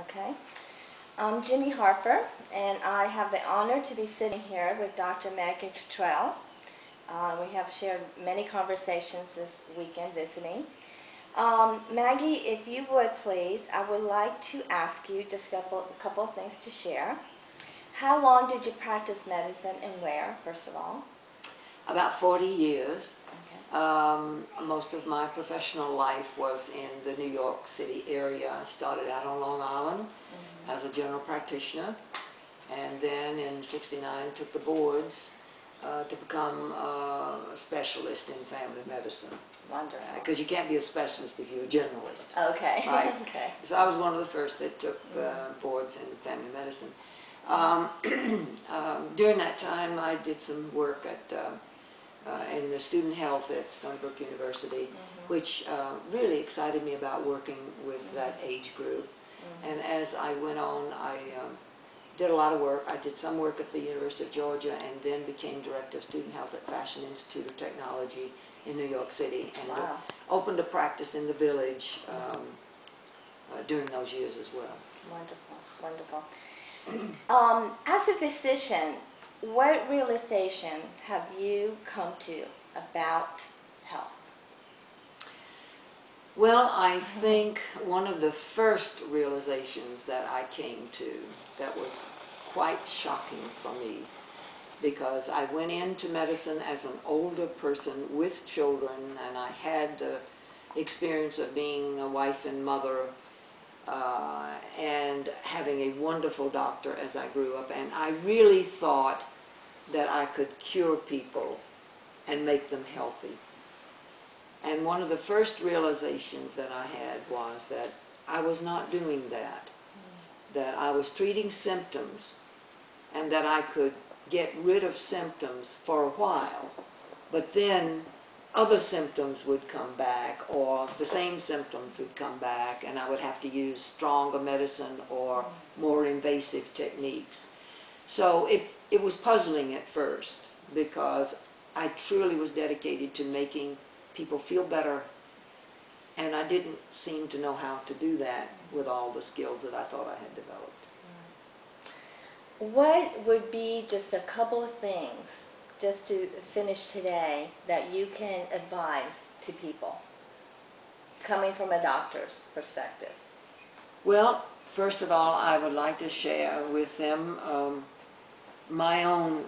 Okay. I'm Ginny Harper, and I have the honor to be sitting here with Dr. Maggie. We have shared many conversations this weekend visiting. Maggie, if you would please, I would like to ask you just a couple of things to share. How long did you practice medicine and where, first of all? About 40 years. Okay. Most of my professional life was in the New York City area. I started out on Long Island as a general practitioner, and then in '69 took the boards to become a specialist in family medicine. Wonderful. Because you can't be a specialist if you're a generalist. Okay. Right? Okay. So I was one of the first that took boards in family medicine. During that time, I did some work at in the student health at Stony Brook University, which really excited me about working with that age group. And as I went on, I did a lot of work. I did some work at the University of Georgia, and then became director of student health at Fashion Institute of Technology in New York City, and opened a practice in the Village during those years as well. Wonderful, wonderful. As a physician, what realization have you come to about health? Well, I think one of the first realizations that I came to that was quite shocking for me, because I went into medicine as an older person with children, and I had the experience of being a wife and mother and having a wonderful doctor as I grew up, and I really thought that I could cure people and make them healthy. And one of the first realizations that I had was that I was not doing that, that I was treating symptoms, and that I could get rid of symptoms for a while, but then other symptoms would come back, or the same symptoms would come back, and I would have to use stronger medicine or more invasive techniques. So it was puzzling at first, because I truly was dedicated to making people feel better, and I didn't seem to know how to do that with all the skills that I thought I had developed. What would be just a couple of things, just to finish today, that you can advise to people, coming from a doctor's perspective? Well, first of all, I would like to share with them my own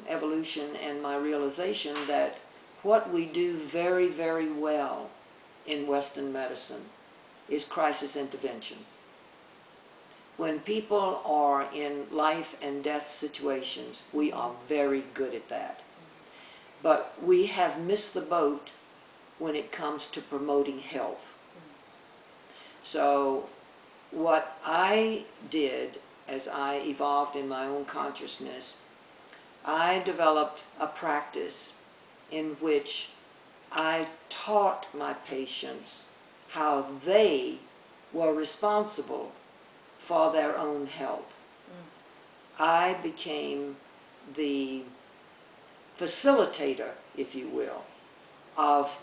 evolution and my realization that what we do very, very well in Western medicine is crisis intervention. When people are in life and death situations, we are very good at that. But we have missed the boat when it comes to promoting health. So what I did as I evolved in my own consciousness, I developed a practice in which I taught my patients how they were responsible for their own health. I became the facilitator, if you will, of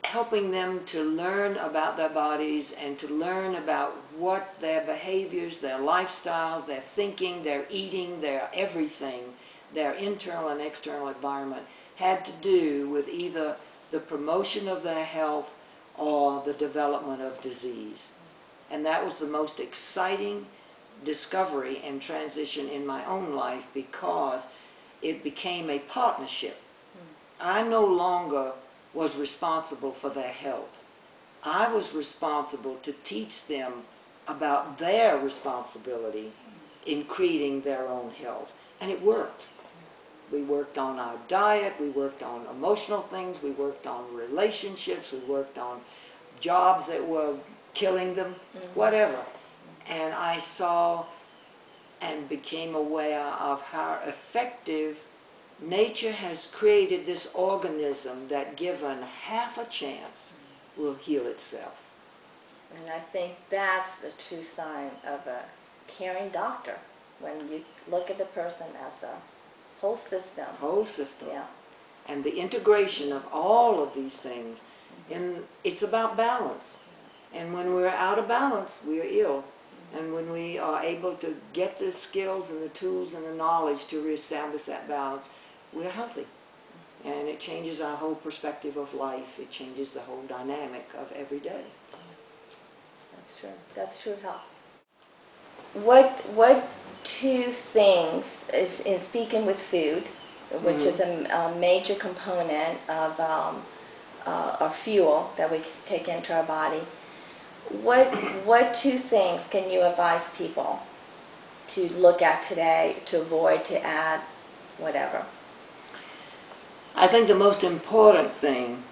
helping them to learn about their bodies and to learn about what their behaviors, their lifestyles, their thinking, their eating, their everything, their internal and external environment had to do with either the promotion of their health or the development of disease. And that was the most exciting discovery and transition in my own life, because it became a partnership. I no longer was responsible for their health. I was responsible to teach them about their responsibility in creating their own health. And it worked. We worked on our diet, we worked on emotional things, we worked on relationships, we worked on jobs that were killing them, whatever. And I saw and became aware of how effective nature has created this organism that, given half a chance, will heal itself. And I think that's the true sign of a caring doctor, when you look at the person as a whole system. Whole system. Yeah. And the integration of all of these things. And it's about balance. And when we're out of balance, we are ill. And when we are able to get the skills and the tools and the knowledge to reestablish that balance, we're healthy. And it changes our whole perspective of life. It changes the whole dynamic of every day. That's true. That's true health. What two things, is in speaking with food, which is a major component of our fuel that we take into our body, what two things can you advise people to look at today, to avoid, to add, whatever? I think the most important thing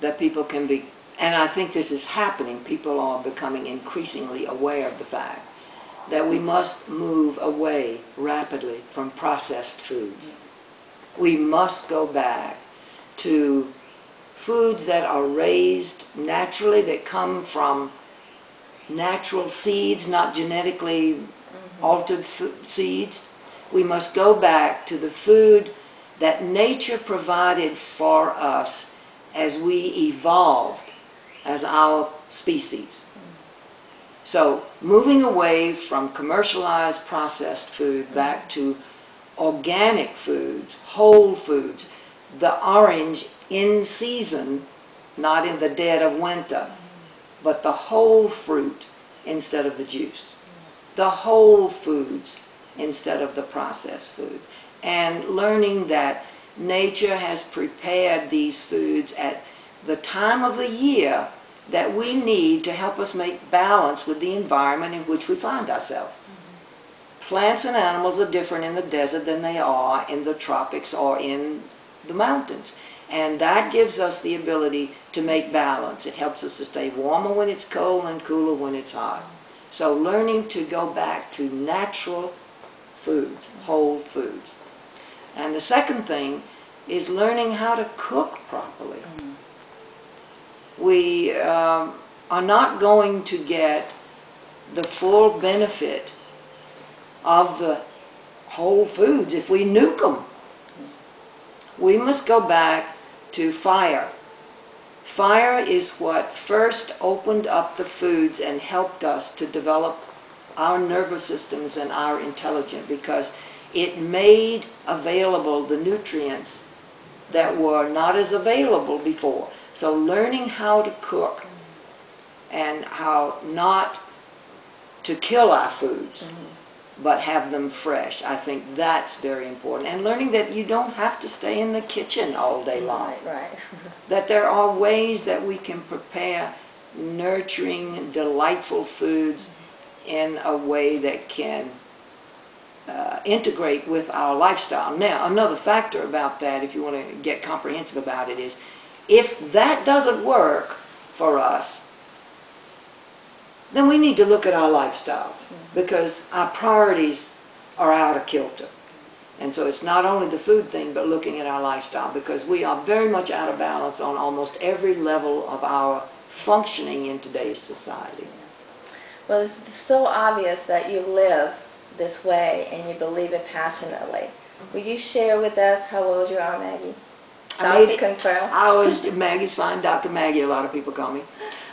that people can be, and I think this is happening, people are becoming increasingly aware of the fact that we must move away rapidly from processed foods. We must go back to foods that are raised naturally, that come from natural seeds, not genetically altered seeds. We must go back to the food that nature provided for us as we evolved as our species. So moving away from commercialized processed food back to organic foods, whole foods, the orange in season, not in the dead of winter, but the whole fruit instead of the juice. The whole foods instead of the processed food. And learning that nature has prepared these foods at the time of the year that we need to help us make balance with the environment in which we find ourselves. Plants and animals are different in the desert than they are in the tropics or in the mountains. And that gives us the ability to make balance. It helps us to stay warmer when it's cold and cooler when it's hot. So learning to go back to natural foods, whole foods. And the second thing is learning how to cook properly. We are not going to get the full benefit of the whole foods if we nuke them. We must go back to fire. Fire is what first opened up the foods and helped us to develop our nervous systems and our intelligence, because it made available the nutrients that were not as available before. So learning how to cook and how not to kill our foods, but have them fresh, I think that's very important. And learning that you don't have to stay in the kitchen all day long. Right. That there are ways that we can prepare nurturing, delightful foods in a way that can integrate with our lifestyle. Now, another factor about that, if you want to get comprehensive about it, is if that doesn't work for us, then we need to look at our lifestyles, because our priorities are out of kilter. And so it's not only the food thing, but looking at our lifestyle, because we are very much out of balance on almost every level of our functioning in today's society. Well, it's so obvious that you live this way and you believe it passionately. Will you share with us how old you are, Maggie? Dr. Contrell? Maggie's fine, Dr. Maggie, a lot of people call me.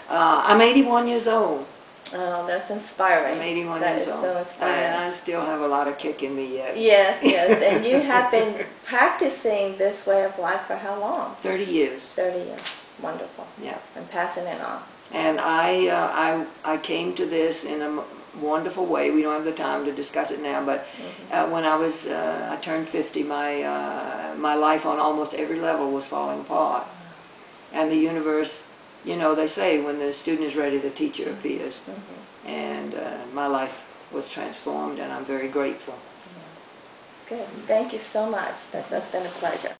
I'm 81 years old. Oh, that's inspiring. I'm 81 that years old. That is so inspiring. And I still have a lot of kick in me yet. Yes, yes. And you have been practicing this way of life for how long? 30 years. 30 years. Wonderful. Yeah. And passing it on. And I came to this in a wonderful way. We don't have the time to discuss it now, but when I turned 50, my life on almost every level was falling apart. And the universe, you know, they say when the student is ready, the teacher appears. And my life was transformed, and I'm very grateful. Good. Thank you so much. That's been a pleasure.